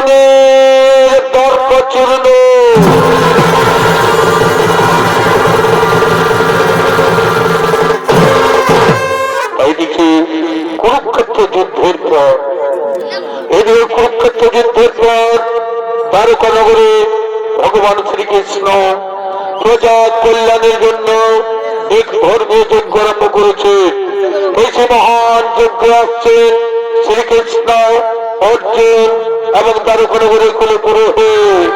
অর্জুনের দর্প চূর্ণ। এইদিকে কুরুক্ষেত্র যুদ্ধের পর দ্বারকা নগরে ভগবান শ্রীকৃষ্ণ প্রজা কল্যাণের জন্য এক ধর্মীয় যজ্ঞ আরম্ভ করেছে। এই যে মহান যজ্ঞ আসছেন শ্রীকৃষ্ণ, অর্জুন এবং দ্বারকা নগরের কুলে পুরোহিত।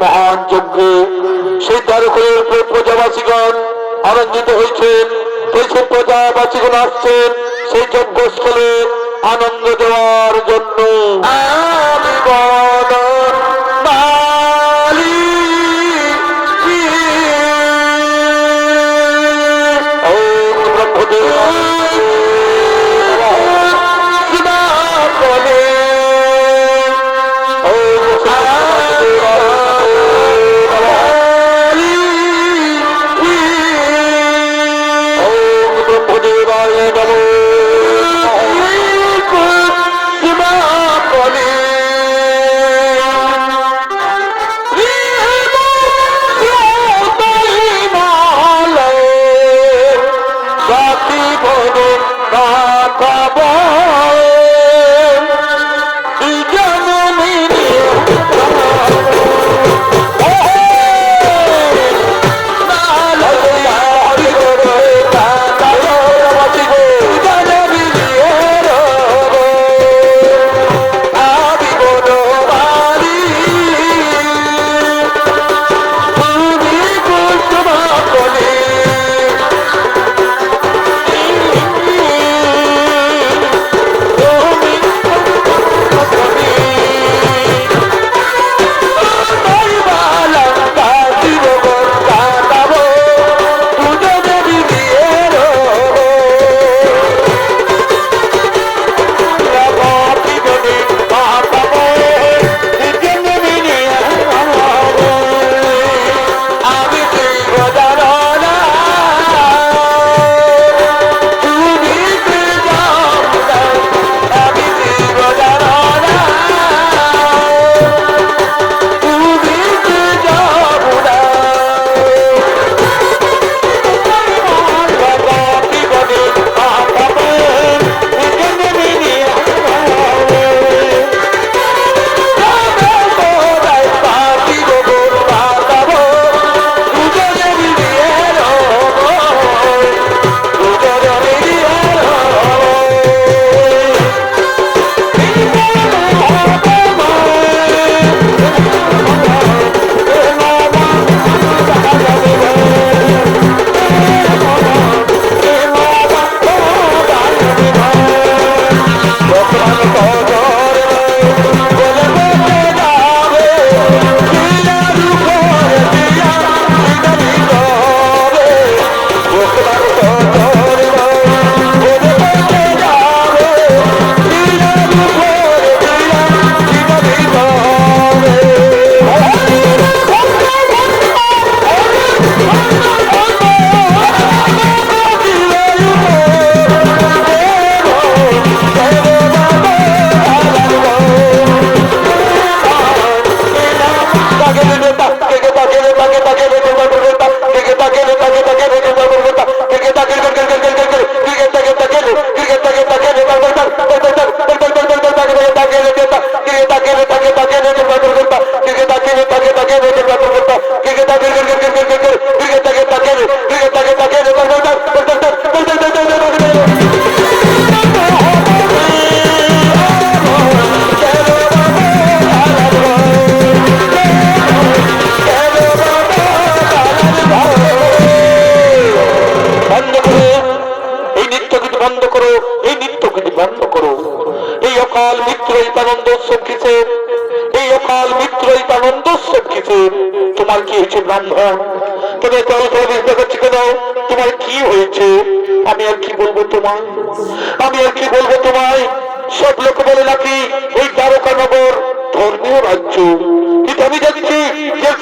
মহান যজ্ঞে সেই দ্বারকের প্রজাবাসীগণ আনন্দিত হয়েছেন। সেই প্রজাবাসীগণ আসছেন সেই যজ্ঞস্থলে আনন্দ দেওয়ার জন্য। আমি বল তোমার কি হয়েছে ব্রাহ্মণ? তোমার তোমার কি হয়েছে? আমি আর কি বলবো তোমায়, আমি আর কি বলবো তোমায়? সব লোক বলে নাকি এই দ্বারকা নগর ধর্মীয় রাজ্য, কিন্তু আমি দেখছি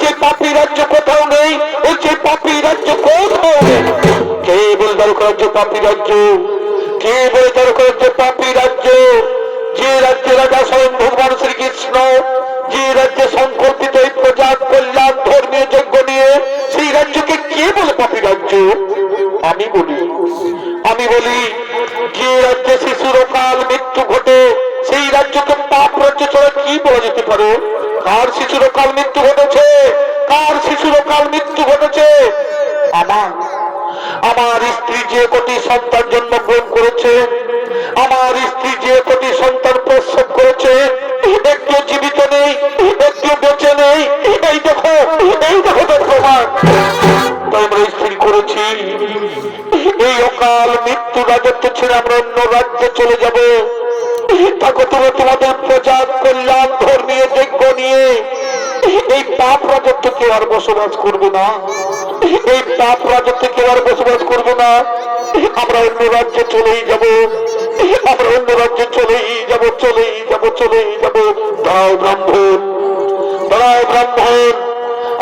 যে পাপী রাজ্য কোথাও নেই। ওই যে পাপী রাজ্য কোথাও নেই। কে বলে দ্বারকা রাজ্য পাপী রাজ্য? কে বলে দ্বারকা রাজ্য পাপী রাজ্য? যে রাজ্যে রাজা স্বয়ং ভগবান শ্রীকৃষ্ণ, যে রাজ্যে সংকল্পিত এই প্রজা কল্যাণ ধর্মীয় যজ্ঞ নিয়ে, সেই রাজ্যকে কে বলে পাপী রাজ্য? আমি বলি যে রাজ্যে শিশুর অকাল মৃত্যু ঘটে, সেই রাজ্যকে পাপ রাজ্য ছাড়া কি বলা যেতে পারে? কার শিশুর অকাল মৃত্যু ঘটেছে? কার শিশুর অকাল মৃত্যু ঘটেছে? আমার স্ত্রী যে কোটি সন্তান জন্মগ্রহণ করেছে, আমার স্ত্রী যে কোটি সন্তান প্রসব করেছে, একটু জীবিত নেই, একটু বেঁচে নেই। এই দেখো এই অকাল মৃত্যু রাজত্ব ছেড়ে আমরা অন্য রাজ্যে চলে যাব। তাকে তুমি তোমাদের প্রজা কল্যাণ ধর্মীয় যজ্ঞ নিয়ে এই পাপ রাজত্ব কেউ আর বসবাস করবে না, এই পাপ রাজত্ব কেউ আর বসবাস করবে না। আমরা অন্য রাজ্যে চলেই যাব, আমরা অন্য রাজ্যে চলেই যাব, চলেই যাব, চলেই যাব। দাঁড়াও ব্রাহ্মণ, দাঁড়াও ব্রাহ্মণ,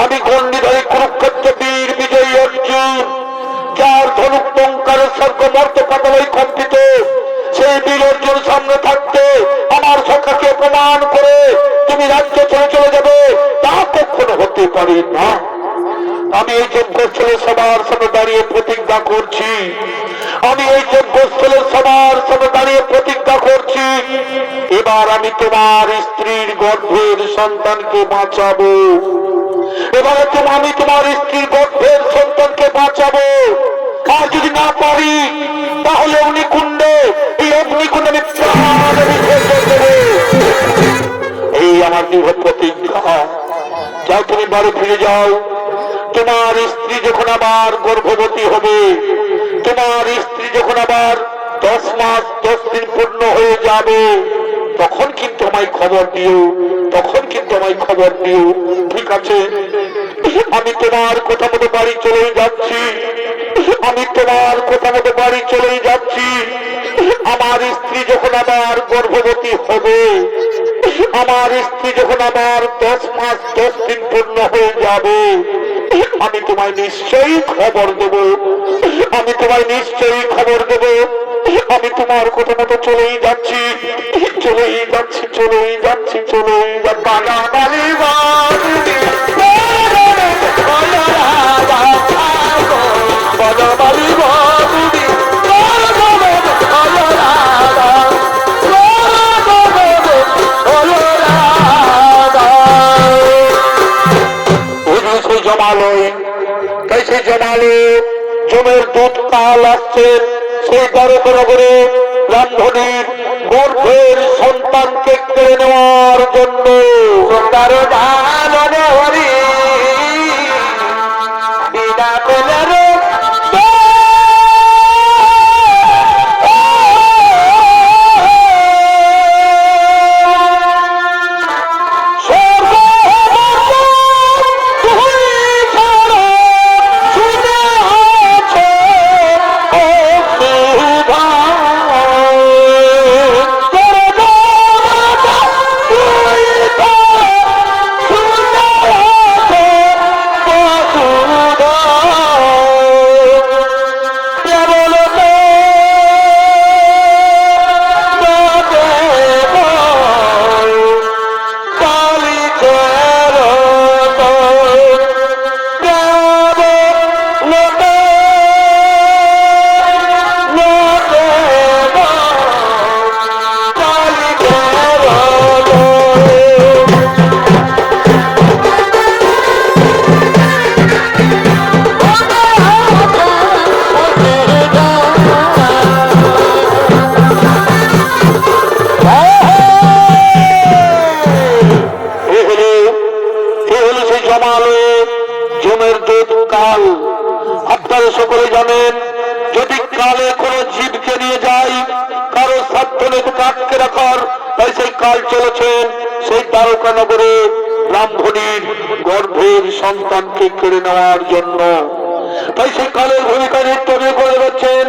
আমি গণ্ডিধারী কুরুক্ষেত্র বীর বিজয়ী অর্জুন, যার ধনুক টঙ্কারের স্বর্গ মর্ত পাতালয় কম্পিত, সেই বীর অর্জুন সামনে থাকতে আমার সখাকে অপমান করে তুমি রাজ্য ছেড়ে চলে যাবে, তা কখনো হতে পারে না। আমি এই যজ্ঞস্থলের সবার সামনে দাঁড়িয়ে প্রতিজ্ঞা করছি, আমি এই যজ্ঞস্থলের সবার সামনে দাঁড়িয়ে প্রতিজ্ঞা করছি, এবার আমি তোমার স্ত্রীর গর্ভের সন্তানকে বাঁচাবো, এবার আমি তোমার স্ত্রীর গর্ভের সন্তানকে বাঁচাবো। আর যদি না পারি তাহলে অগ্নিকুণ্ডে, এই অগ্নিকুণ্ডে আমি প্রাণ বিসর্জন দেবো। এই আমার দৃঢ় প্রতিজ্ঞা। যাও তুমি বাড়ি ফিরে যাও, তোমার স্ত্রী যখন আবার গর্ভবতী হবে, তোমার স্ত্রী যখন আবার 10 মাস 10 দিন পূর্ণ হয়ে যাবে, তখন কিন্তু আমায় খবর দিও, তখন কিন্তু আমায় খবর দিও, ঠিক আছে? আমি তোমার কথা মতো বাড়ি চলেই যাচ্ছি, আমি তোমার কথা মতো বাড়ি চলেই যাচ্ছি। আমার স্ত্রী যখন আবার গর্ভবতী হবে, আমার স্ত্রী যখন আবার 10 মাস 10 দিন পূর্ণ হয়ে যাবে, আমি তোমায় নিশ্চয়ই খবর দেব, আমি তোমায় নিশ্চয়ই খবর দেব। আমি তোমার কথা মতো চলেই যাচ্ছি, চলেই যাচ্ছি, চলেই যাচ্ছি, চলেই জমালয়, कैसे জমালে জমের দুধ কাল আসছেন, সেই দ্বারকনগরে ব্রাহ্মণীর গর্ভের সন্তানকে কেড়ে নেওয়ার জন্য। হরি বিনা সকলে জানেন, যদি কালে কোনো জীবকে নিয়ে যায়, কারো সাধ্যকে আটকে রাখার, তাই সেই কাল চলেছেন সেই দ্বারকানগরে ব্রাহ্মণীর গর্ভের সন্তানকে কেড়ে নেওয়ার জন্য। তাই সেই কালের ভূমিকা নির্বাহ করে যাচ্ছেন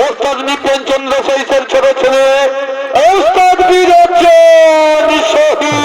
ওস্তাদ নিপেন চন্দ্র শৈশের ছোট ছেলে ওস্তাদ বীরজন শহীদ।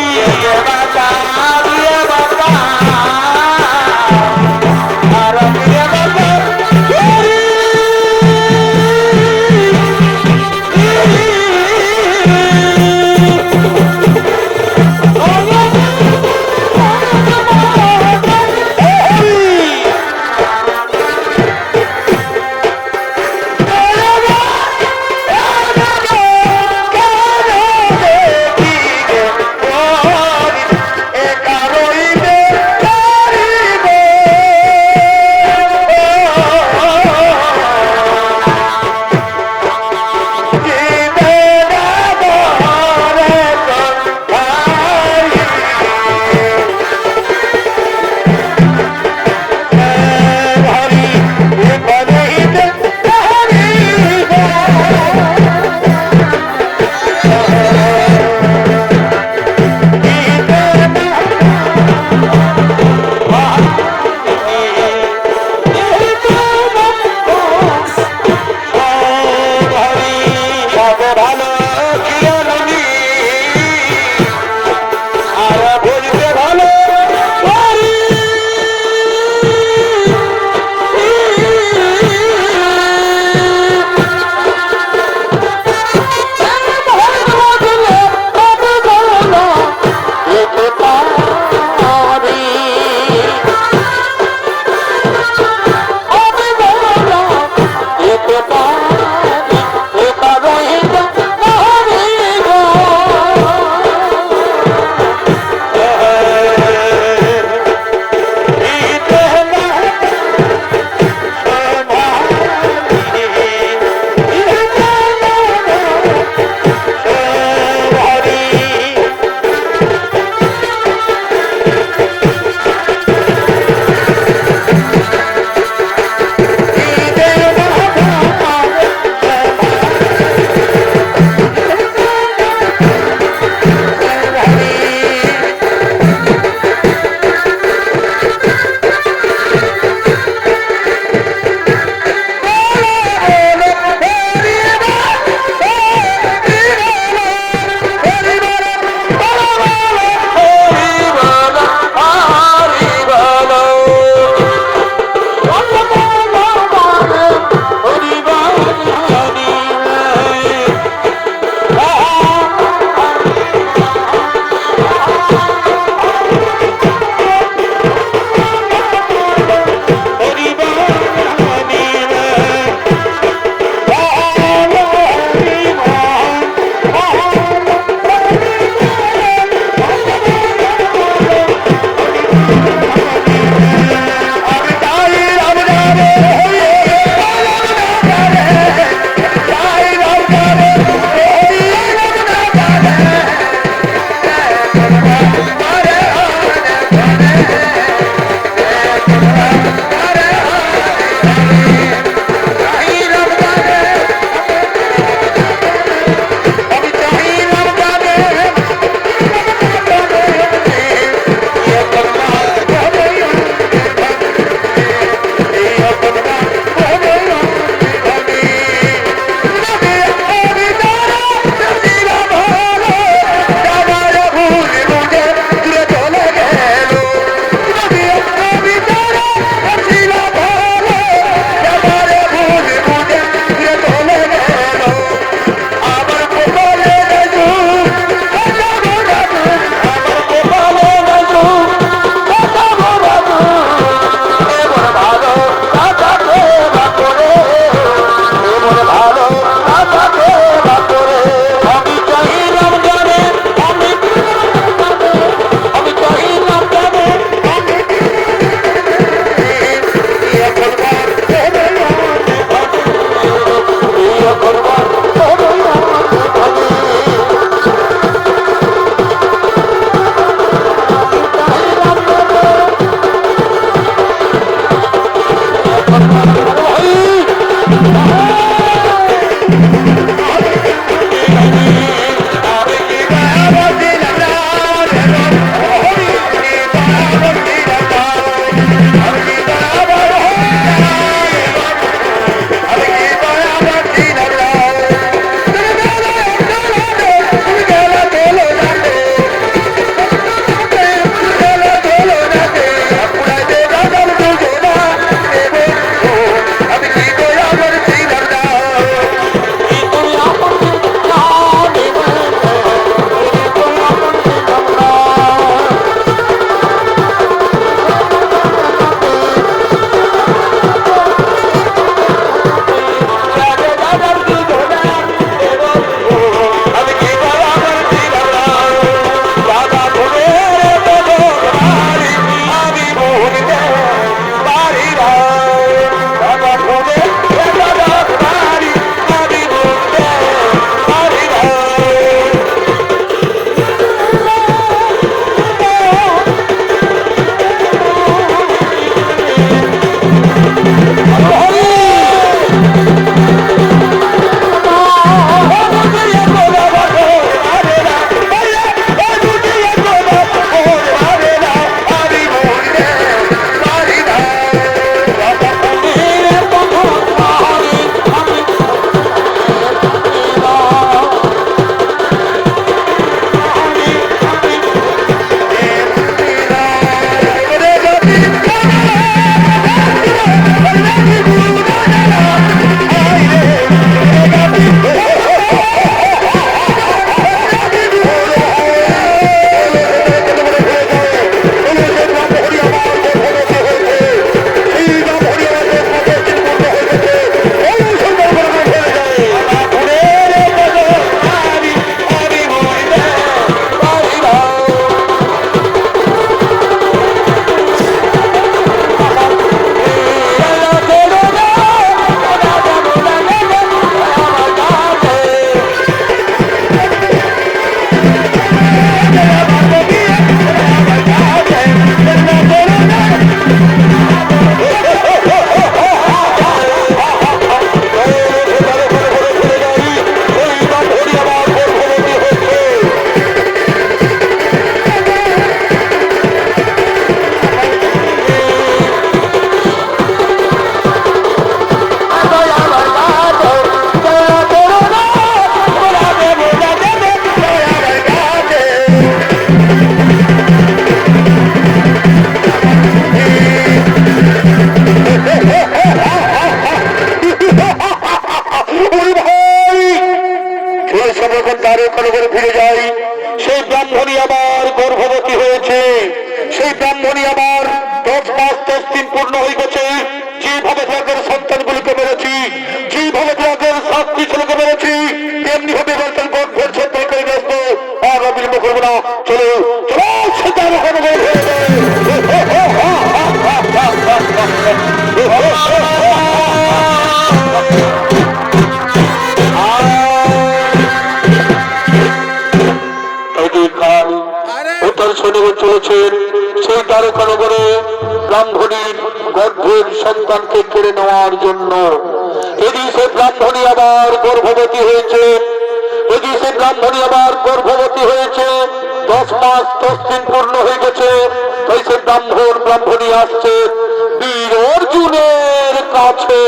করে ফিরে যাই। সেই ব্রাহ্মণী আবার গর্ভবতী হয়েছে, সেই ব্রাহ্মণী আবার 10 মাস 10 দিন পূর্ণ হয়ে গেছে। যেভাবে তাদের সন্তানগুলিকে মেরেছি, যেভাবে তাদের শাস্তি ছেলেকে মেরেছি, তেমনি ভাবে এবার তার গর্ভের সন্তান করে ব্যস্ত। আর বিলম্ব করবো না, চলো চলো সেটার ওখানে বের হয়ে যায়। চলেছেন সেই দ্বারকানগরে ব্রাহ্মণীর গর্ভের সন্তানকে কেড়ে নেওয়ার জন্য। এদিকে ব্রাহ্মণী আবার গর্ভবতী হয়েছে, এদিকে ব্রাহ্মণী আবার গর্ভবতী হয়েছে, 10 মাস 10 দিন পূর্ণ হয়ে গেছে। তাই সে ব্রাহ্মণী আসছে বীর অর্জুনের কাছে।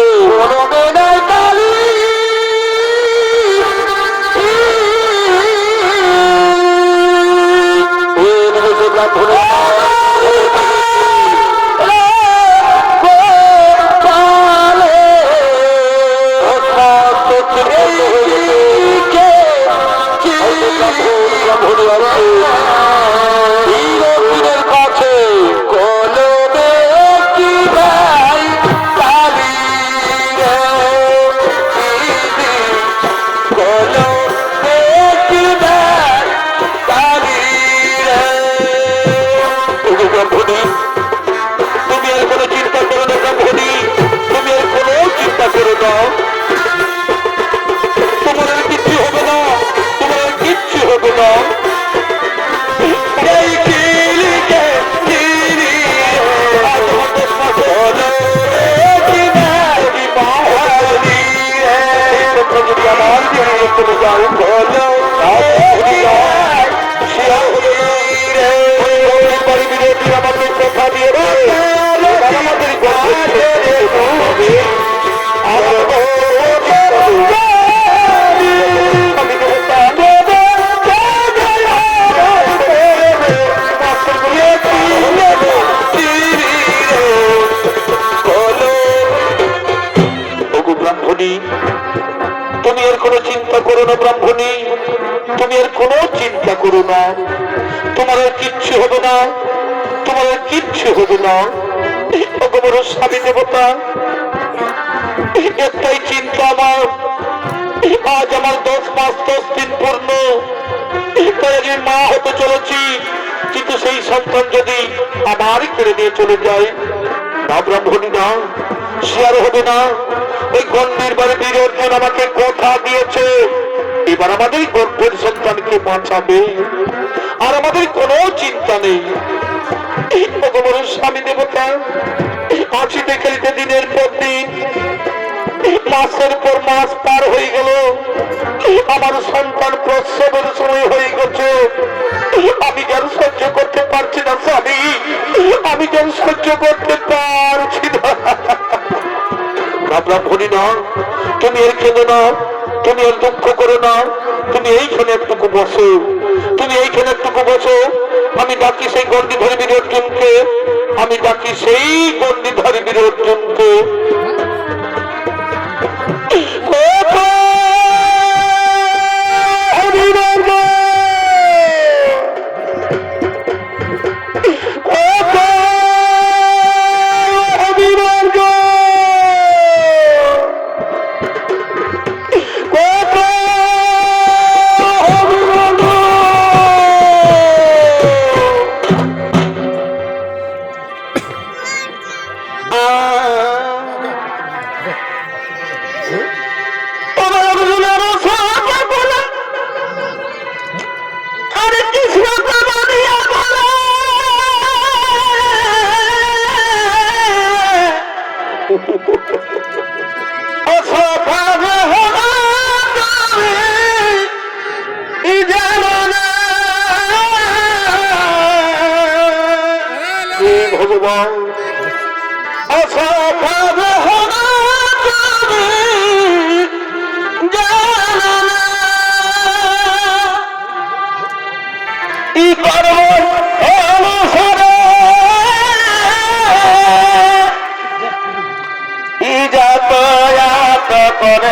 তুমি এর কোনো চিন্তা করো না ব্রাহ্মণী, তুমি এর কোনো চিন্তা করো না, তোমার আর কিচ্ছু হবে না, তোমার আর কিচ্ছু হবে না। বড় স্বামী দেবতা, একটাই চিন্তা আমার, আজ আমার 10 মাস 10 দিন পূর্ণ, তাই আমি মা হতে চলেছি, কিন্তু সেই সন্তান যদি আমারই করে নিয়ে চলে যায়, না ব্রাহ্মণী না, সে আর হবে না। ওই গন্ডির বাড়ি বীর অর্জুন আমাকে কথা দিয়েছে, এবার আমাদের গর্ভের সন্তানকে বাঁচাবে, আর আমাদের কোনো চিন্তা নেই। স্বামী দেবতা, আসিতে খেলিতে দিনের পর দিন, মাসের পর মাস পার হয়ে গেল, আমার সন্তান প্রসবের সময় হয়ে গেছে। আমি যেন সহ্য করতে পারছি না স্বামী, আমি যেন সহ্য করতে পারছি না। ব্রাহ্মণী না, তুমি এর কেঁদো না, তুমি এর দুঃখ করো না, তুমি এইখানে একটুকু বসো, তুমি এইখানে একটুকু বসো। আমি ডাকি সেই গন্ডিধারী বীর অর্জুনকে, আমি ডাকি সেই গন্ডিধারী বীর অর্জুনকে। ভগবান করে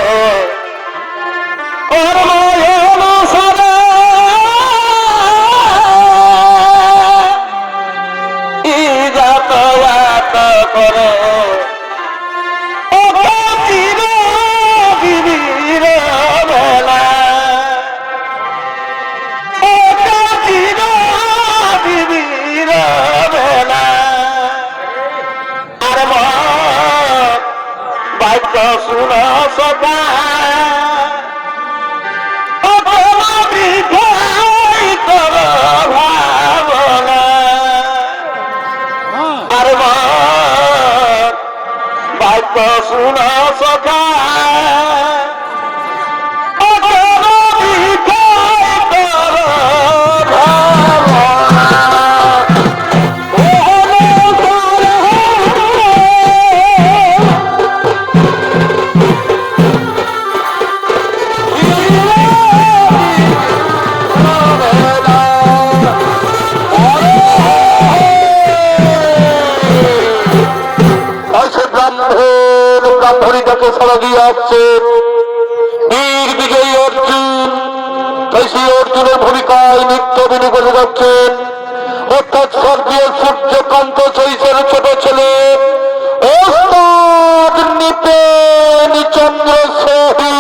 আসছেন বীর বিজয়ী অর্জুন। তাই সেই অর্জুনের ভূমিকায় নৃত্য অভিনয় করে যাচ্ছেন অর্থাৎ স্বর্গীয় সূর্যকান্ত চৈতের ছোট ছেলে ওস্তাদ নৃপেন চন্দ্র সোহি।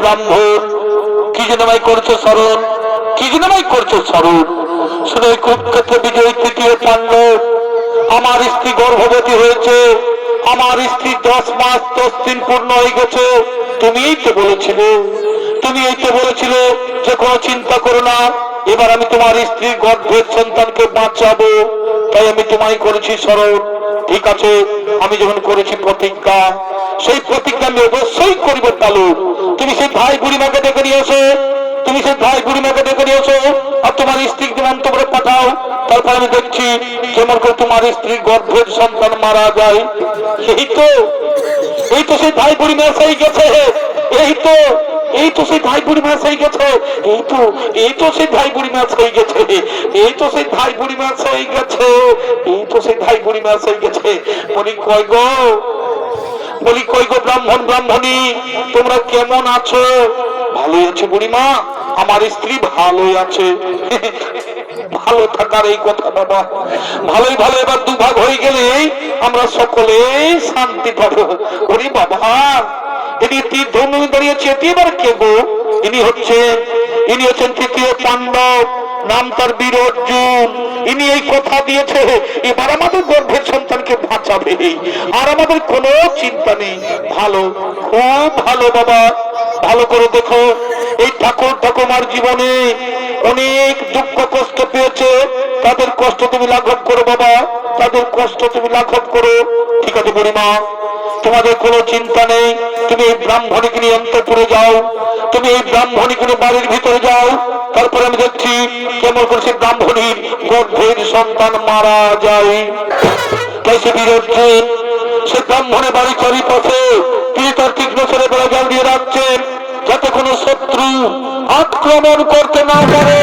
ব্রাহ্মণ, কি জন্য আমায় করছো স্মরণ, কি জন্য আমায় করছো স্মরণ? শুধু কুরুক্ষেত্র বিজয় তৃতীয় পাণ্ডব, আমার স্ত্রী গর্ভবতী হয়েছে, আমার স্ত্রী 10 মাস 10 দিন পূর্ণ হয়ে গেছে। তুমিই তো বলেছিলে, তুমি এই তো বলেছিলে যে কোনো চিন্তা করো না, এবার আমি তোমার স্ত্রীর গর্ভের সন্তানকে বাঁচাবো, তাই আমি তোমায় করেছি স্মরণ। ঠিক আছে, আমি যখন করেছি প্রতিজ্ঞা, সেই প্রতিজ্ঞা আমি অবশ্যই করিব পালন। তুমি সেই ভাই বুড়িমাকে ডেকে নিয়ে এসো, তুমি সেই ভাই বুড়িমাকে ডেকে নিয়ে এসো, আর তোমার স্ত্রীকে যেমন তোমরা পাঠাও। তারপর আমি দেখছি কেমন করে তোমার স্ত্রীর গর্ভের সন্তান মারা যায়। এই তো সেই ভাই বুড়ি মেসাই গেছে, এই তো সেই ভাই বুড়ি মেসাই গেছে, এই তো সেই ভাই বুড়ি মেসাই গেছে, এই তো সেই ভাই বুড়ি মেসাই গেছে, এই তো সেই ভাই বুড়ি মেসাই গেছে। বলি কই গো, বলি কই গো ব্রাহ্মণ ব্রাহ্মণী, তোমরা কেমন আছো? ভালোই আছে বুড়িমা, আমার স্ত্রী ভালোই আছে। ভালো থাকার এই কথা বাবা, ভালোই ভালো এবার দুভাগ হয়ে গেলে আমরা সকলে শান্তি পাবো। ওরে বাবা, ইনি তীর ধনু দাঁড়িয়েছে, এবার কে গো? ইনি হচ্ছেন তৃতীয় পাণ্ডব, নাম তার বীর অর্জুন। ইনি এই কথা দিয়েছে এবার আমাদের গর্ভের সন্তানকে বাঁচাবে, আর আমাদের কোনো চিন্তা নেই। ভালো, খুব ভালো বাবা, ভালো করে দেখো, এই ঠাকুর ঠাকুমার জীবনে অনেক দুঃখ কষ্ট পেয়েছে, তাদের কষ্ট তুমি লাঘব করো বাবা, তাদের কষ্ট তুমি লাঘব করো। ঠিক আছে বুড়িমা, তোমাদের কোনো চিন্তা নেই, তুমি এই ব্রাহ্মণীকে নিয়ে অন্তঃপুরে যাও, তুমি এই ব্রাহ্মণীকে নিয়ে বাড়ির ভিতরে যাও। তারপরে আমি দেখছি কেমন করে সে ব্রাহ্মণীর গর্ভের সন্তান মারা যায়। তাই সে বীর অর্জুন সে ব্রাহ্মণের বাড়ি চারিপাশে তিনি তার তীক্ষ্ণ ছেলে বেড়া জাল দিয়ে রাখছেন, যাতে কোনো শত্রু আক্রমণ করতে না পারে।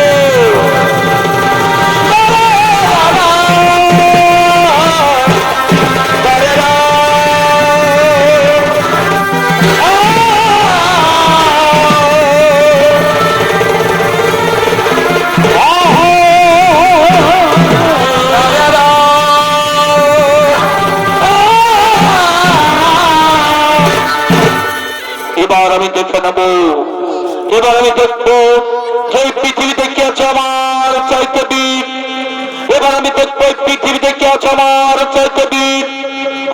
এবার আমি দেখে নেব, এবার আমি দেখবো যে পৃথিবীতে কে আছে আমার চাইতে বীর। এবার আমি দেখবো পৃথিবীতে কে আছে আমার চাইতে বীর।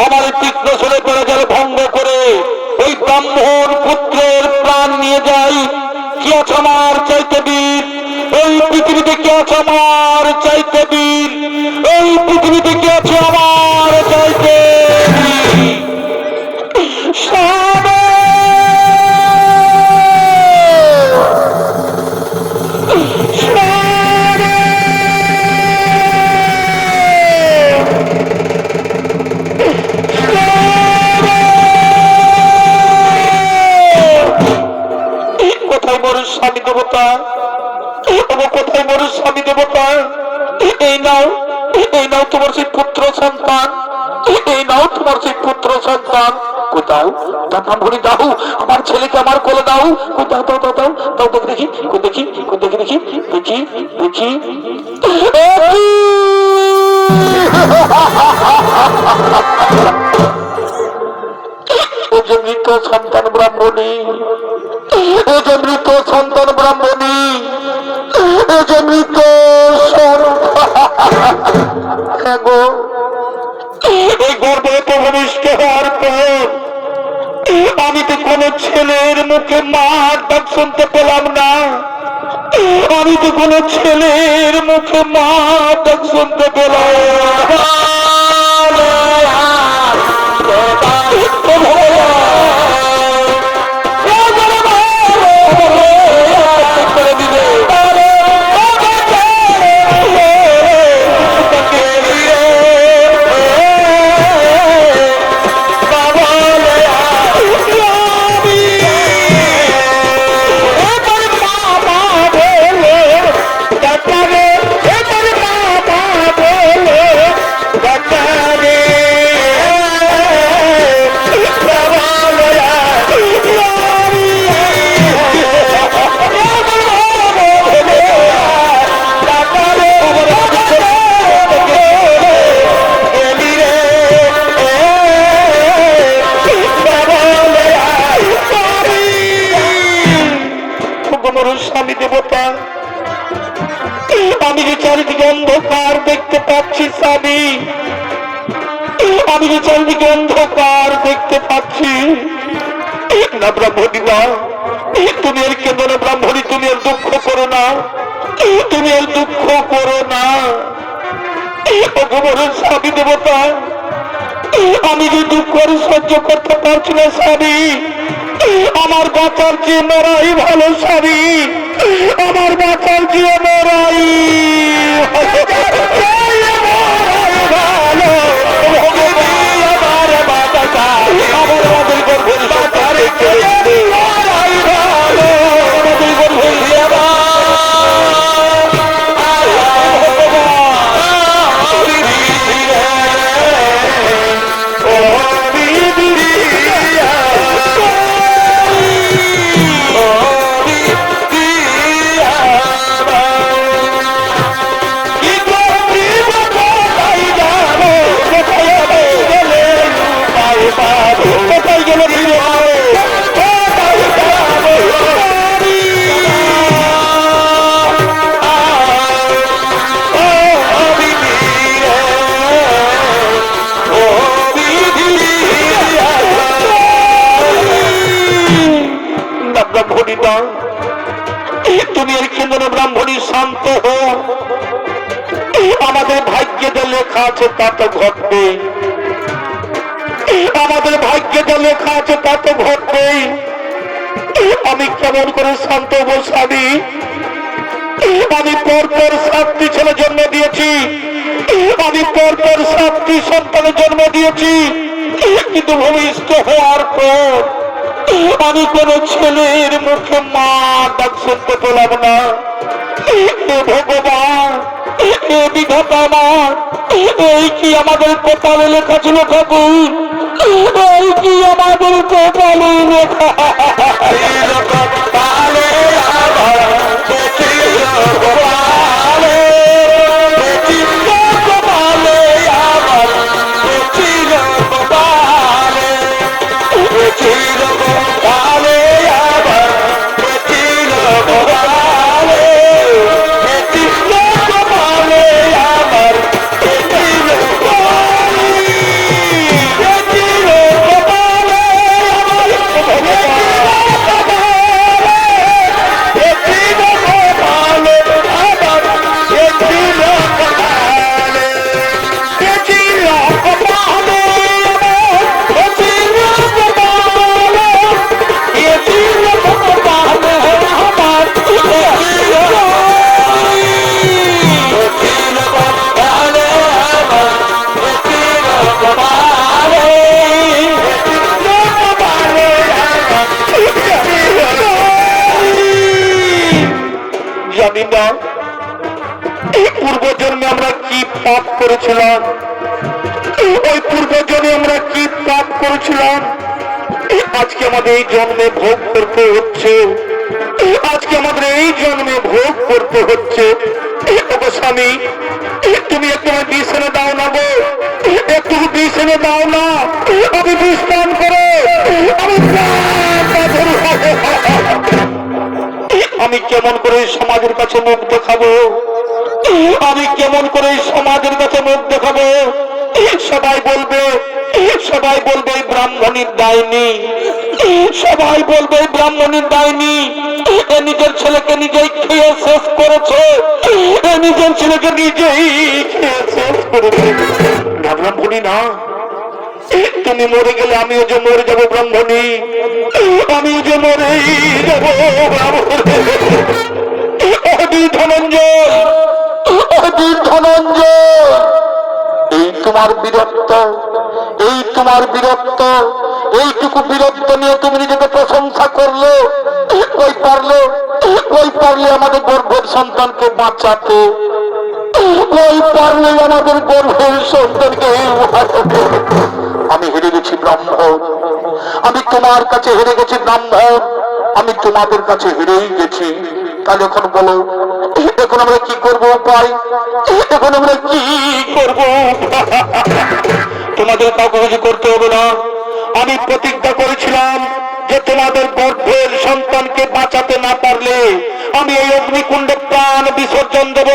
আমার তীক্ষ্ণ ছেলে পড়ে গেলে ভঙ্গ করে ওই ব্রাহ্মণ পুত্রের প্রাণ নিয়ে যাই। কে আছে আমার চাইতে বীর? এই পৃথিবীতে কে আছে আমার চাইতে বীর? এই পৃথিবীতে কে আছে আমার চাইতে বীর? স্বামী দেবতা, কোথায় মোর স্বামী দেবতা? এই নাও, এই নাও তোমার সেই পুত্র সন্তান, এই নাও তোমার সেই পুত্র সন্তান। কোথাও ব্রাহ্মণী দাও, আমার ছেলেকে আমার কোলে দাও, কোথাও দাও দাও দাও দাও, দেখি দেখি দেখি দেখি দেখি দেখি মৃত সন্তান ব্রাহ্মণী, এই যে মৃত সন্তান ব্রাহ্মণী, এই যে মৃত এই গর্ভে ভূমিষ্ঠ হওয়ার পর আমি তো কোনো ছেলের মুখে মার ডাক শুনতে পেলাম না, আমি তো কোনো ছেলের মুখে মার ডাক শুনতে পেলাম না। আমি যে চারিদিকে অন্ধকার দেখতে পাচ্ছি স্বামী, আমি যে চারিদিকে অন্ধকার দেখতে পাচ্ছি। না ব্রাহ্মণী না, তুমি এর কেন না ব্রাহ্মণী, তুমি এর দুঃখ করো না, তুমি এর দুঃখ করো না। ভগবানের স্বামী দেবতা, আমি যে দুঃখ সহ্য করতে পারছি না স্বামী, আমার বাঁচার চেয়ে মরাই ভালো স্বামী, আমার বাঁচার চেয়ে মরাই ভালো। ভগবান আমার বাঁচাটা, আমার আমাদের গর্ভের সন্তান মরাই ভালো, আমাদের গর্ভের কোথায় গেল ব্রাহ্মণী না, তুমি এর কেন্দ্র ব্রাহ্মণী শান্ত হো। আমাদের ভাগ্যে যা লেখা আছে তা তো ঘটবে, আমাদের ভাগ্যে যা লেখা আছে তা তো ঘটবেই। আমি কেমন করে শান্ত হবো স্বামী? আমি পরপর 7টি ছেলে জন্ম দিয়েছি, আমি পরপর 7টি সন্তানের জন্ম দিয়েছি, কিন্তু ভূমিষ্ঠ হওয়ার পর আমি কোন ছেলের মুখে মা ডাক শুনতে পেলাম না। ভগবান, এ বিধাতা আমার, এই কি আমাদের কপালে লেখা ছিল ঠাকুর? এই কি আমাদের কপালে লেখা? জানি না পূর্বজন্মে আমরা কি পাপ করেছিলাম, ওই পূর্বজন্মে আমরা কি পাপ করেছিলাম, আজকে আমাদের এই জন্মে ভোগ করতে হচ্ছে, আজকে আমাদের এই জন্মে ভোগ করতে হচ্ছে। স্বামী, তুমি একটু বিষ এনে দাও না গো, একটু বিষ এনে দাও না, আমি বিশ্রাম করে আমি কেমন করে সমাজের কাছে মুখ দেখাবো, আমি কেমন করে সমাজের কাছে মুখ দেখাবো? সবাই বলবে, সবাই বলবে ব্রাহ্মণীর ডাইনি, সবাই বলবে ব্রাহ্মণীর ডাইনি, এ নিজের ছেলেকে নিজেই খেয়ে শেষ করেছে, এ নিজের ছেলেকে নিজেই খেয়ে শেষ করেছে। না ব্রাহ্মণী না, তুমি মরে গেলে আমিও যে মরে যাবো ব্রাহ্মণী, আমি যে মরেই যাবো ধনঞ্জয়, ধনঞ্জয়, এই তোমার বীরত্ব, এই তোমার বীরত্ব, এইটুকু বীরত্ব নিয়ে তুমি নিজেকে প্রশংসা করলে, কই পারলে আমাদের গর্ভের সন্তানকে বাঁচাতে, কই পারলে আমাদের গর্ভের সন্তানকে। আমি হেরে গেছি ব্রাহ্মণ, আমি তোমার কাছে হেরে গেছি ব্রাহ্মণ, আমি তোমাদের কাছে হেরেই গেছি। তাহলে এখন বলো, এখন আমরা কি করবো? উপায় এখন আমরা কি করবো? তোমাদের কাউকে কিছু করতে হবে না। আমি প্রতিজ্ঞা করেছিলাম যে তোমাদের গর্ভের সন্তানকে বাঁচাতে না পারলে আমি এই অগ্নিকুণ্ডে প্রাণ বিসর্জন দেব,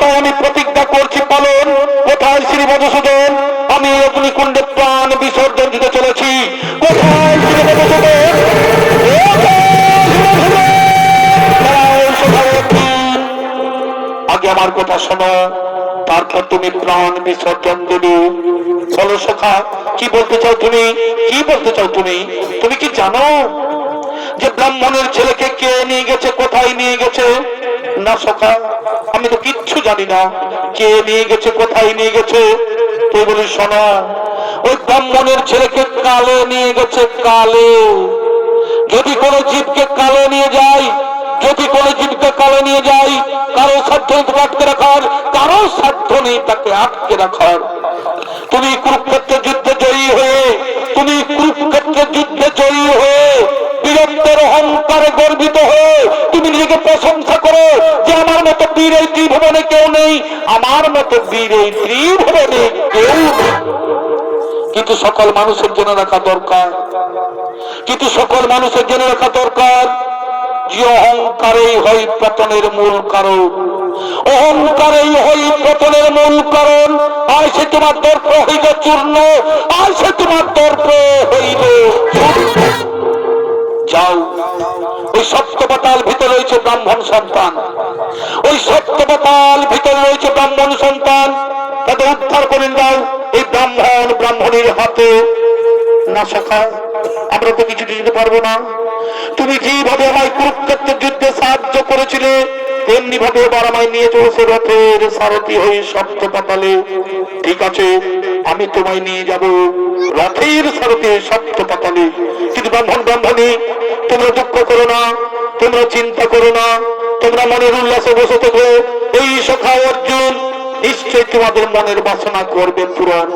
তাই আমি প্রতিজ্ঞা করছি পালন। কোথায় শ্রী মধুসূদন? আমি এই অগ্নিকুণ্ডে প্রাণ বিসর্জন দিতে চলেছি। কোথায় শ্রী মধুসূদন? আগে আমার কথা শোনো, তারপর তুমি প্রাণ বিসর্জন দেবে। বলো সখা, কি বলতে চাও তুমি? কি বলতে চাও তুমি? তুমি কি জানো যে ব্রাহ্মণের ছেলেকে কে নিয়ে গেছে, কোথায় নিয়ে গেছে? না সখা, আমি তো কিচ্ছু জানি না। কে নিয়ে গেছে, কোথায় নিয়ে গেছে? তুই বলিস শোনো, ওই ব্রাহ্মণের ছেলেকে কালে নিয়ে গেছে, কালে। যদি কোনো জীবকে কালে নিয়ে যায়, যদি কোনো জীবকে কালে নিয়ে যায়, কারো সাধ্য নেই তাকে আটকে রাখার, কারো সাধ্য নেই তাকে আটকে রাখার। তুমি কুরুক্ষেত্র যুদ্ধে জয়ী হয়ে, তুমি কুরুক্ষেত্র যুদ্ধে জয়ী হয়ে বীরত্বের অহংকারে গর্বিত হয়ে তুমি নিজেকে প্রশংসা করো যে আমার মতো বীর এই ত্রিভুবনে কেউ নেই, আমার মতো বীর এই ত্রিভুবনে কেউ নেই। কিন্তু সকল মানুষের জেনে রাখা দরকার, কিন্তু সকল মানুষের জেনে রাখা দরকার যে অহংকারেই হয় পতনের মূল কারণ। অহংকারেই হয় পতনের মূল কারণ। আর সে তোমার দর্প হইল চূর্ণ, আর সে তোমার দর্প হইল। যাও, ওই সপ্তপাতাল ভিতরে রয়েছে ব্রাহ্মণ সন্তান, ওই সপ্তপাতাল ভিতরে রয়েছে ব্রাহ্মণ সন্তান, তাদের উদ্ধার করে দাও এই ব্রাহ্মণ ব্রাহ্মণীর হাতে। না সখা, আমরা তো কিছু দিতে পারবো না। তুমি যেভাবে আমায় কুরুক্ষেত্রের যুদ্ধে সাহায্য করেছিলে, তেমনি ভাবে এবার আমায় নিয়ে চলেছে রথের সারথি হয়ে সপ্তপাতালে। ঠিক আছে, আমি তোমায় নিয়ে যাব রথের সারথি সপ্তপাতালে। কিন্তু ব্রাহ্মণ ব্রাহ্মণী, তোমরা দুঃখ করো না, তোমরা চিন্তা করো না, তোমরা মনের উল্লাসে বসে থেকো। এই সখা অর্জুন নিশ্চয় তোমাদের মনের বাসনা করবে পূরণ।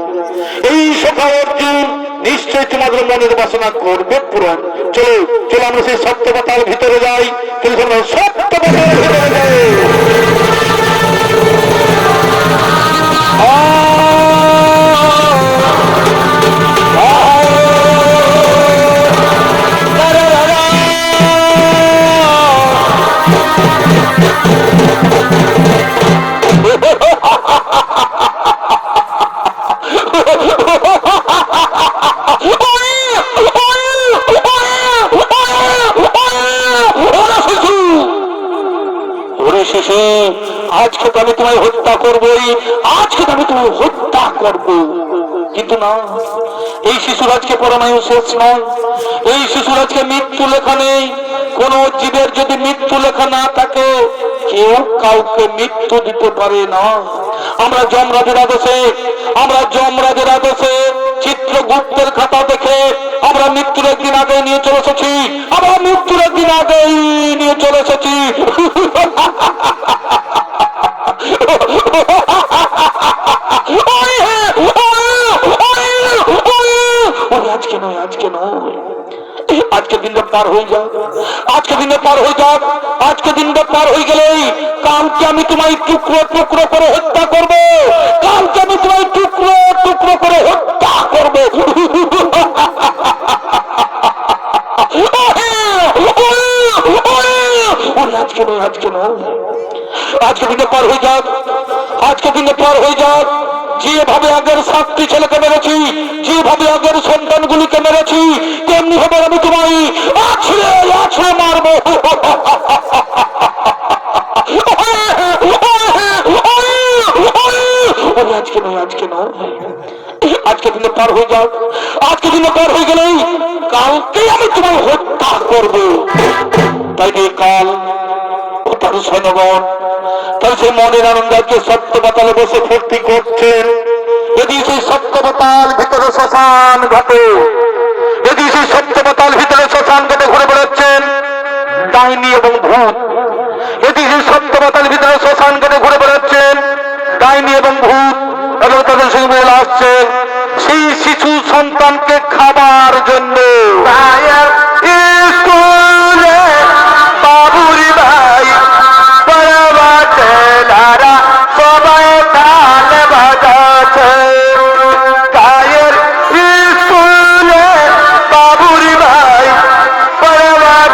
এই সখা অর্জুন নিশ্চয় তোমাদের মনের বাসনা করবে পূরণ। চলো চলো, আমরা সেই সপ্তপাতাল ভিতরে যাই। চলো তোমরা সপ্তপাতাল ভিতরে যাই। আজকে তো আমি তোমায় হত্যা করবোই, আজকে তো আমি তোমায় হত্যা করব। কিন্তু না, এই শিশুর আজকে পরমায়ু শেষ নয়, এই শিশুর আজকে মৃত্যু লেখা নেই। কোন জীবের যদি মৃত্যু লেখা না থাকে, কেউ কাউকে মৃত্যু দিতে পারে না। আমরা যমরাজের আদেশে, আমরা যমরাজের আদেশে চিত্রগুপ্তের খাতা দেখে আমরা মৃত্যুর একদিন আগে নিয়ে চলে এসেছি, আমরা মৃত্যুর একদিন আগেই নিয়ে চলে এসেছি। আজকে নয়, আজকে নয়, আজকে দিনটা পার হয়ে যাক, আজকে দিনটা পার হয়ে যাক। আজকে দিনটা পার হয়ে গেলেই কালকে আমি তোমায় টুকরো টুকরো করে হত্যা করবো, কালকে আমি তোমায় টুকরো টুকরো করে হত্যা করবো। আজকে নয়, আজকে নয়, আজকে দিনে পার হয়ে যাক, আজকে দিনে পার হয়ে যাক। যেভাবে আগের 7টি ছেলেকে মেরেছি, যেভাবে আগের সন্তানগুলিকে মেরেছি, তেমনি ভাবে আমি তোমায় আছড়ে আছড়ে মারবো। আজকে নয়, আজকে নয়, আজকে দিনে পার হয়ে যাক। আজকে দিনে পার হয়ে গেলেই কালকে আমি তোমায় হত্যা করবো। তাই নিয়ে কাল তার সৈন্যগণ তাই সেই মনের আনন্দকে সপ্তপাতালে বসে ফুর্তি করছেন। যদি সেই সপ্তপাতাল ভিতরে শ্মশান ঘাটে, যদি সেই সপ্তপাতাল ভিতরে শ্মশান ঘাটে ঘুরে বেড়াচ্ছেন ডাইনি এবং ভূত, যদি সেই সপ্তপাতাল ভিতরে শ্মশান ঘাটে ঘুরে বেড়াচ্ছেন ডাইনি এবং ভূত, এবং তাদের সঙ্গে আসছে সেই শিশু সন্তানকে খাবার জন্য। বাবুরি ভাই সবাই তাল বাজাচ্ছে, গায়ের স্কুলে বাবুরি ভাই সবাই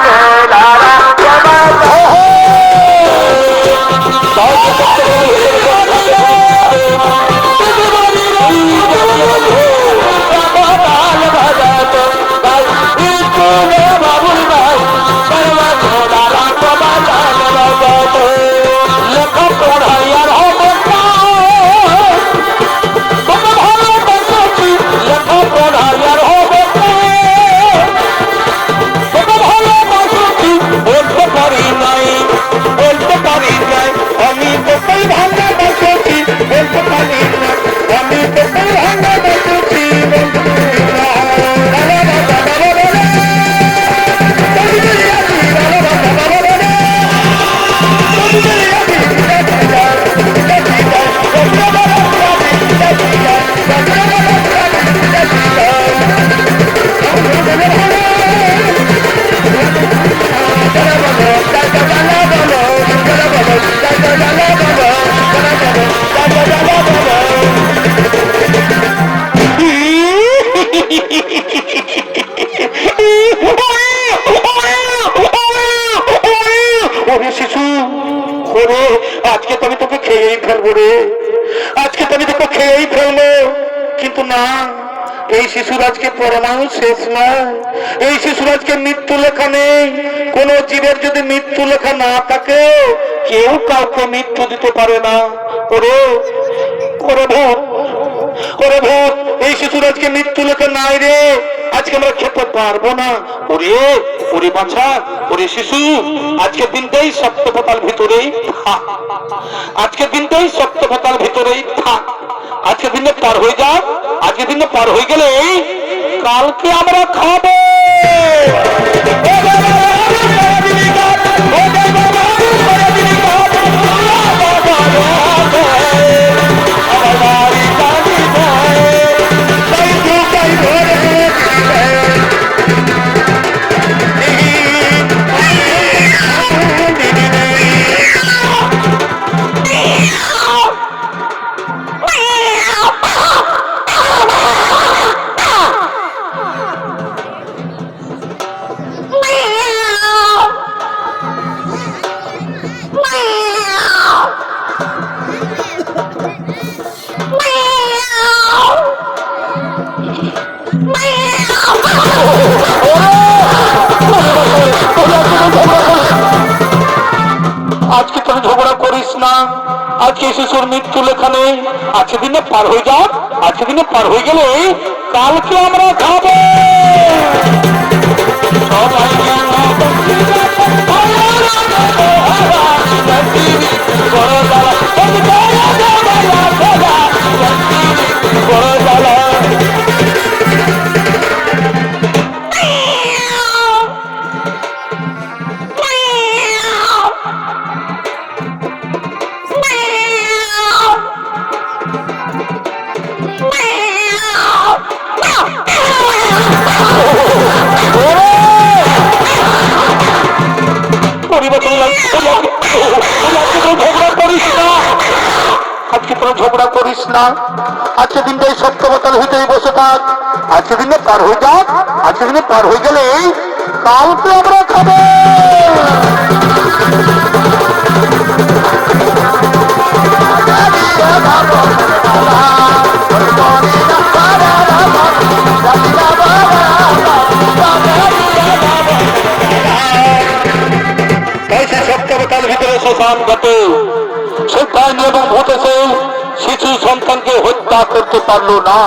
শিশু ওরে আজকে তো আমি তোকে খেয়েই ফেলবো রে, আজকে তো আমি তোকে খেয়েই ফেলবো। কিন্তু না, এই শিশুর আজকে পরমাণু শেষ নয়, এই শিশুর আজকে মৃত্যু লেখা নেই। কোন জীবের যদি মৃত্যু লেখা না থাকে কেউ কাউকে মৃত্যু দিতে পারে না। ওরে ওরে ভূত, ওরে ভূত, এই শিশুর আজকে মৃত্যু লেখা নাই রে, আজকে আমরা খেতে পারবো না। ওরে ওরে বাছা, ওরে শিশু, আজকের দিনটাই সপ্তপতাল ভিতরেই থাক, আজকের দিনটাই সপ্তপতাল ভিতরেই থাক। আজকের দিনে পার হয়ে যাও, আজকের দিনে পার হয়ে গেলে কালকে আমরা খাবো। আজকে তুমি ঝগড়া করিস না, আজকে শিশুর মৃত্যু লেখা নেই, আজকে দিনে পার হয়ে যাও, আজকে দিনে পার হয়ে গেলে কালকে আমরা খাবো। ঝগড়া করিস না, আজকে দিনটাই সপ্তপতাল ভিতরে বসে থাক, আজকে দিনে পার হয়ে যাক, আজকে দিনে পার হয়ে গেলে কালকে আমরা খাবো। সপ্তপতাল ভিতরে শ্মশান ঘটে, সে ডাইনি এবং ভূত এসে শিশু সন্তানকে হত্যা করতে পারলো না।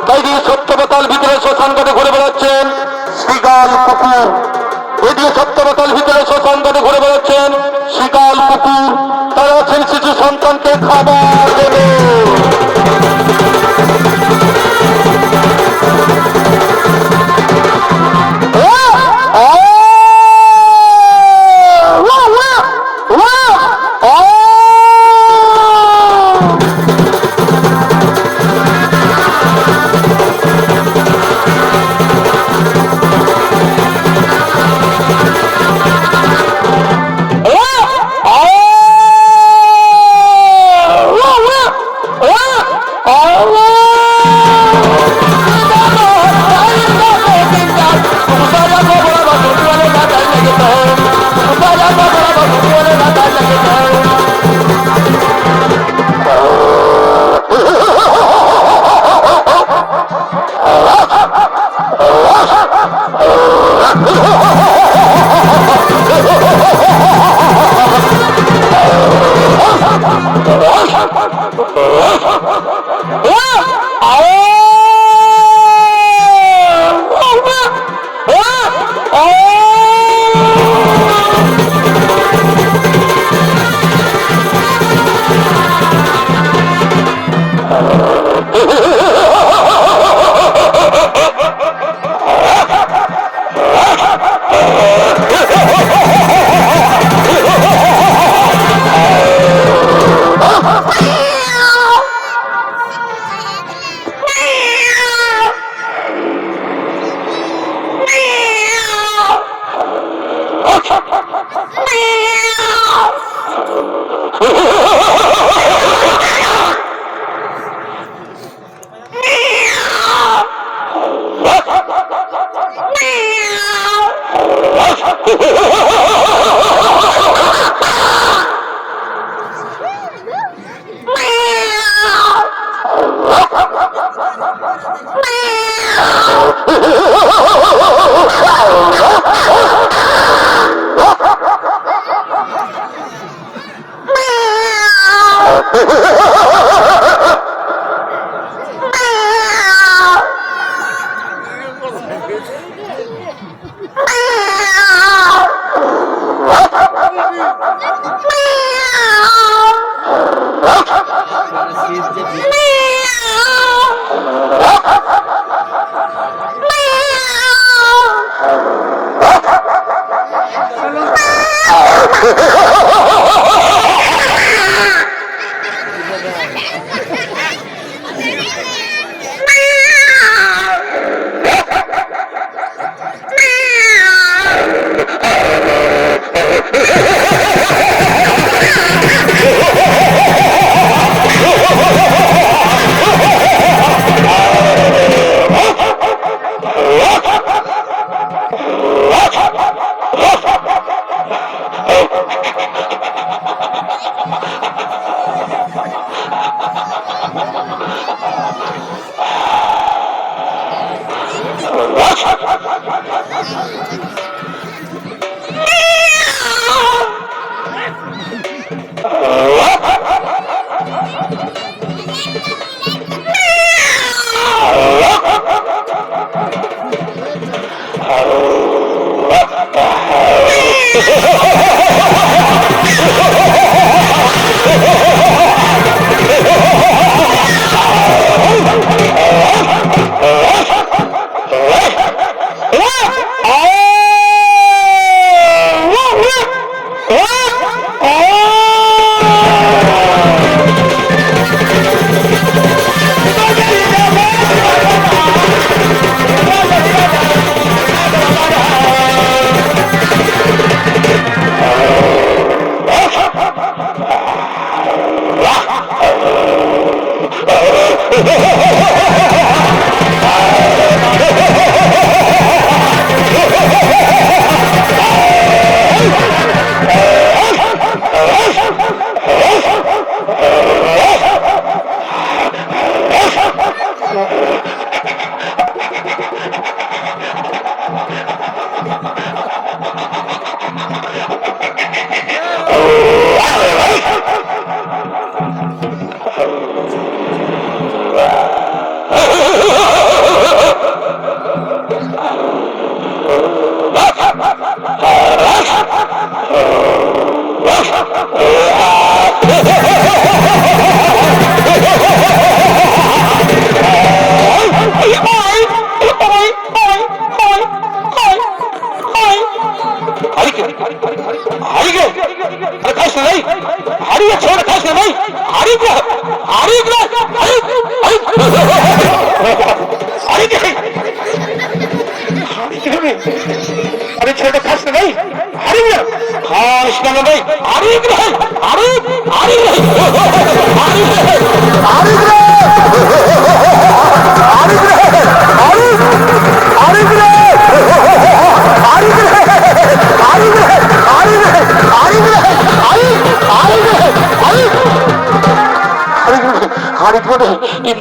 তাই দিয়ে সপ্তপতাল ভিতরে শ্মশান ঘাটে ঘুরে বেড়াচ্ছেন শ্রীগাল কুকুর, এদিকে সপ্তপতাল ভিতরে শ্মশান ঘাটে ঘুরে বেড়াচ্ছেন শ্রীগাল কুকুর, তারা আছেন শিশু সন্তানকে খাবার দেবে।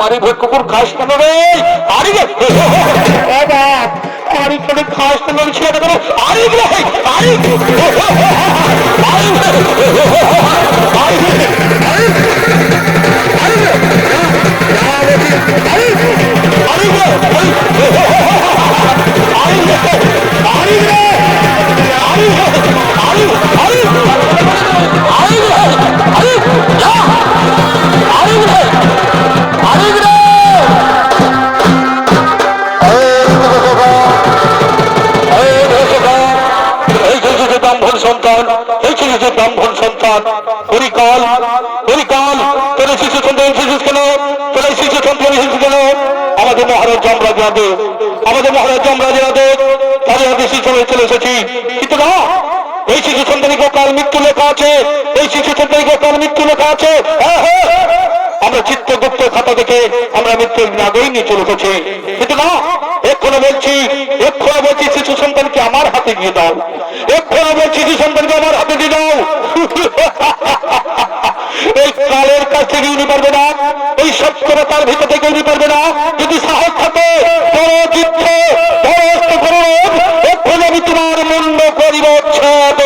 মারি ভোট কুকুর খাস কেন রে? আরে আরে করে খাস কেন ছেলে কেন? আরে আরে ব্রাহ্মণ সন্তান হরিকাল হরিকাল তোর শিশু সন্তান এসেছিস কেন? তোর শিশু সন্তান এসেছিস কেন? আমাদের মহারাজ যমরাজ যাদব আমাদের মহারাজ যমরাজ যাদব তাদের হাতে শিশু চলে এসেছি, কিন্তু না, এই শিশু সন্তানিকে কাল মৃত্যু লেখা আছে, এই শিশু সন্তানিকে কাল মৃত্যু লেখা আছে। আমরা চিত্রগুপ্ত খাতা দেখে আমরা মৃত্যুর নাগই নিয়ে চলে এসেছি, কিন্তু না, এক্ষণে বলছি শিশু সন্তানকে আমার হাতে দিয়ে দাও, এক্ষণে বলছি শিশু সন্তানকে আমার হাতে দিয়ে দাও। এই কালের কাছ থেকে উনি পারবে না, এই সত্যটা তার ভিতর থেকে উনি পারবে না। যদি সাহস থাকে বড় যুদ্ধ বড় অস্ত্র খরচ, এক্ষণে আমি তোমার মুন্ড করিব ছেদ।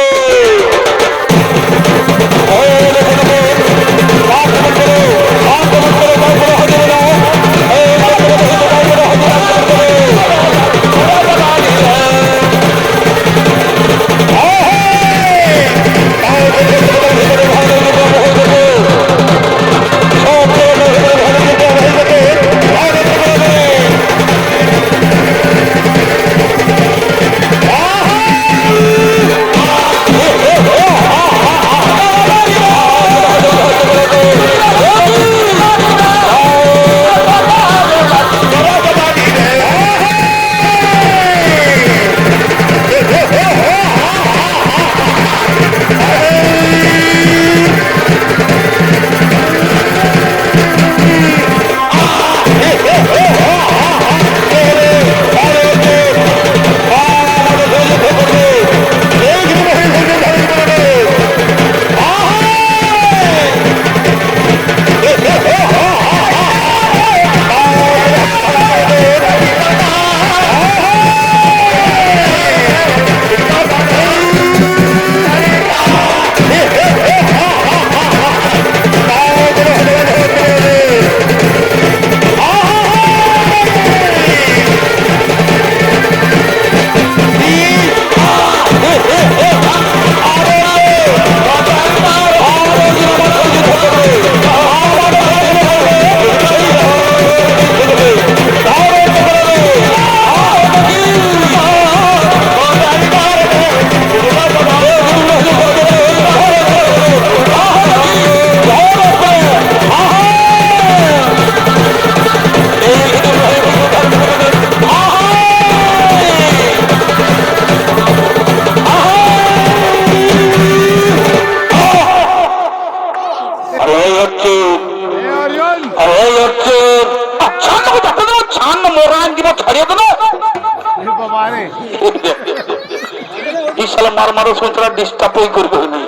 এগারো সূত্রা ডিস্টার্বই করবে না।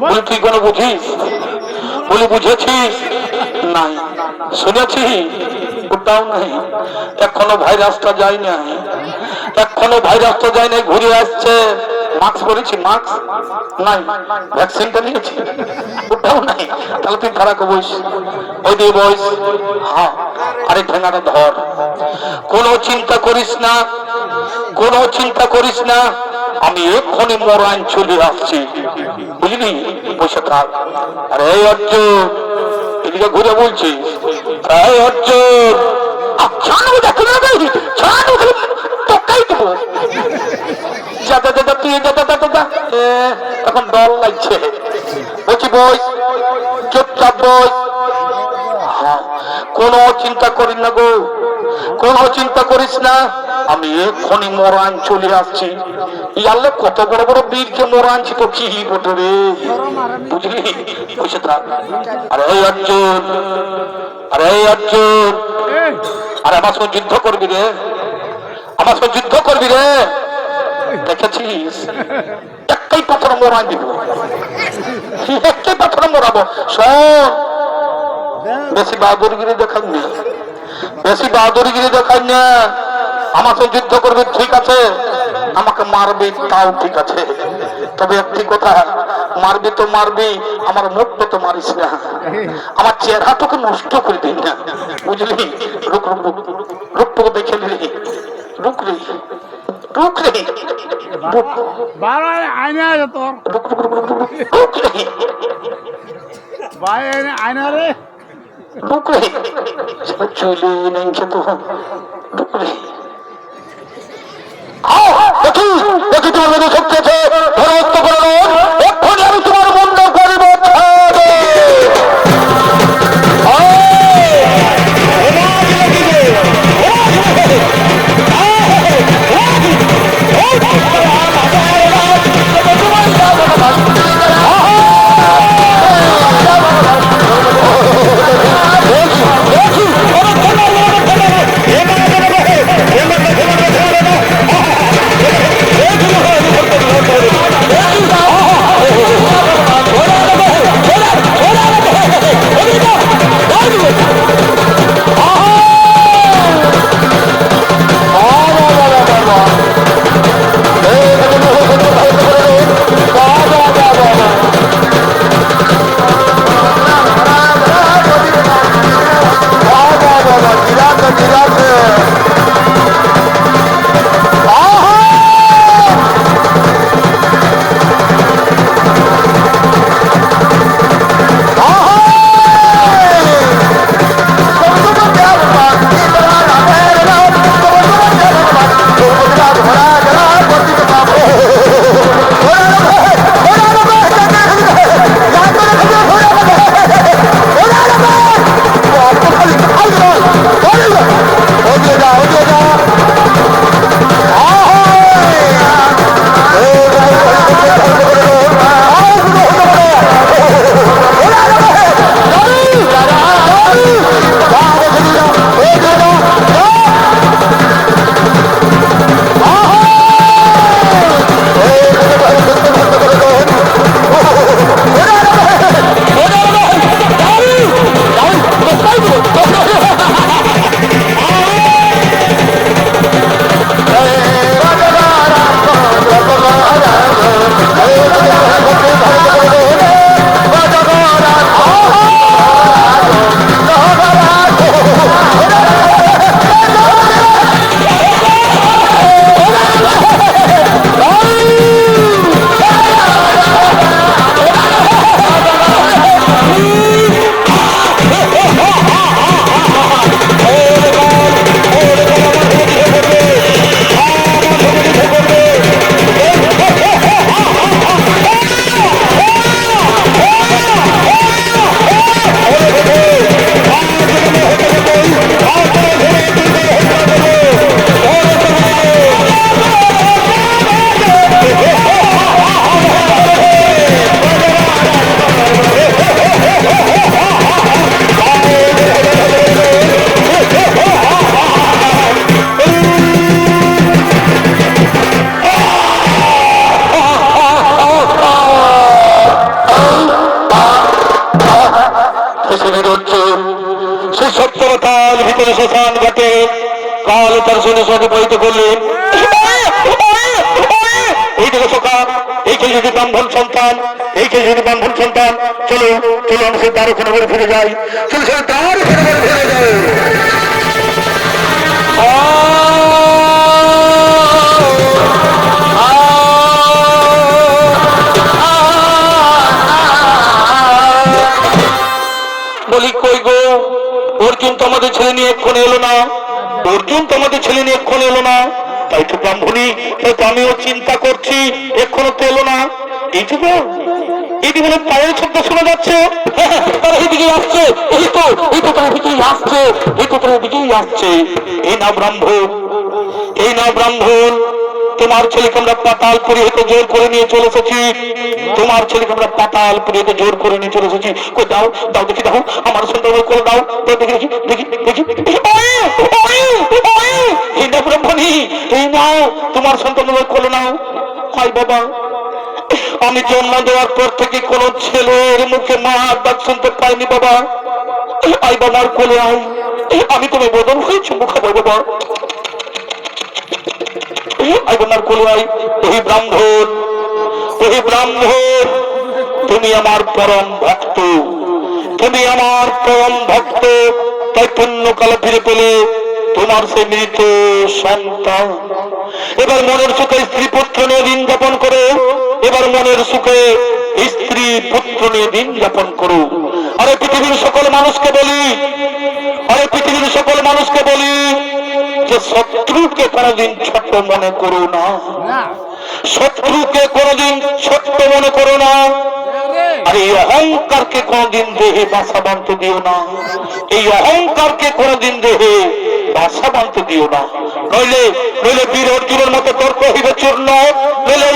বলি তুই কোনো বুঝিস? বলি বুঝেছিস? নাই। শুনেছি? ওটাও নাই। এখনো ভাইরাসটা যায় না, এখনো ভাইরাসটা যায় না, ঘুরে আসছে। মাস্ক পরেছি? মাস্ক নাই। ভ্যাকসিনটা নিয়েছি? ওটাও নাই। তাহলে তুই খারাপ বইস, ওই দিয়ে বইস। হ্যাঁ, আরে ঠেঙাটা ধর। কোনো চিন্তা করিস না, কোনো চিন্তা করিস না, আমি এক্ষুনি মরান চলে আসছি, বুঝলি? বসে থাক। আরে এই অর্জুন, এদিকে ঘুরে বলছি, এই অর্জুন, এখন ডর লাগছে। বলছি বইস, চুপচাপ বইস। কোনো চিন্তা করিস না গো, কোনো চিন্তা করিস না, আমি এক্ষুনি মরান চলে আসছি। ইয়ালে কত বড় বড় বীরকে মরানছি তো কি বটে রে, বুঝলি? বসে থাক। আরে এই অর্জুন, আরে এই অর্জুন, আরে আমার সঙ্গে যুদ্ধ করবি রে, আমার সঙ্গে যুদ্ধ করবি রে। দেখেছিস একটাই পাথর মরান দিব, একটাই পাথর মরাবো। শোন, বেশি বাহাদুরগিরি দেখান না, বেশি বাহাদুরগিরি দেখান না। আমার সঙ্গে যুদ্ধ করবি ঠিক আছে, আমাকে মারবি তাও ঠিক আছে, তবে একটি কথা, মারবি তো মারবি, আমার মুখটা তো মারিস না, আমার চেহারাটাকে নষ্ট করে দিন না, বুঝলি? রুক রুক রুক, রুকটুকু দেখে নিলি, রুক রে, রুক রে, রুক, আয়না তোর রুক রুক রুক রুক, রুক রে ভাই, আয়না রে, রুক রে, চলে নেই তো, রুক রে। দেখি দেখি তোমার মধ্যে শক্তি আছে, ধর্মত্ব করো, এক্ষুনি আমি তোমার বন্ধ করিব। করে শ্মশান ঘাটে কাল তার শুনে শুনে বইতে করলেন। এই দেখো সখা, এইকে যদি ব্রাহ্মণ সন্তান, এইকে যদি ব্রাহ্মণ সন্তান, চলো চলো আমি সে দ্বার ওখানে করে ফিরে যাই, চলো সে দ্বার ওখানে করে ফিরে যাই। বলি কই গো, অর্জুন তো আমাদের ছেলে নিয়ে এক্ষণ এলো না, অর্জুন তো আমাদের ছেলে নিয়ে এক্ষণ এলো না, তাই তো ব্রাহ্মণী, তাই তো আমিও চিন্তা করছি এক্ষণ তো এলো না। এই তো এটি মানে পায়ের শব্দ শোনা যাচ্ছে, এইদিকে আসছে, এই তো তার দিকেই আসছে, এই তো তার দিকেই আসছে। এই না ব্রাহ্মণ, এই না ব্রাহ্মণ, তোমার ছেলেকে আমরা পাতালপুরে হতে জোর করে নিয়ে চলে এসেছি, তোমার ছেলেকে আমরা পাতালপুরে হতে জোর করে নিয়ে চলে এসেছি। কই দাও দাও দেখি, দাও আমার সন্তান করে দাও, দেখি দেখি দেখি দেখি, এই না ব্রাহ্মণী, এই নাও তোমার সন্তান করে নাও। হাই বাবা, আমি জন্ম দেওয়ার পর থেকে কোন ছেলের মুখে মা ডাক শুনতে পাইনি বাবা। আই বাবার কোলে আই, আমি তুমি বদল হয়ে চুমু খাবো বাবা। আই বাবার কোলে আই। ওই ব্রাহ্মণ, ওই ব্রাহ্মণ, তুমি আমার পরম ভক্ত, তুমি আমার পরম ভক্ত, তাই পুণ্যকালে ফিরে পেলে তোমার সে মৃত সন্তান। এবার মনের সুখে স্ত্রী পুত্র নিয়ে দিন যাপন করো, এবার মনের সুখে স্ত্রী পুত্র নিয়ে দিন যাপন করো। আরে পৃথিবীর সকল মানুষকে বলি, আরে পৃথিবীর সকল মানুষকে বলি যে শত্রুকে কোনোদিন ছোট মনে করো না, শত্রুকে কোনোদিন ছোট মনে করো না। আর এই অহংকারকে কোনোদিন দেহে বাসা বাঁধতে দিও না, এই অহংকারকে কোনোদিন দেহে বাসা বাঁধতে দিও না, নইলে নইলে বীর অর্জুনের মতো তর্ক হইবে চূর্ণ, নইলে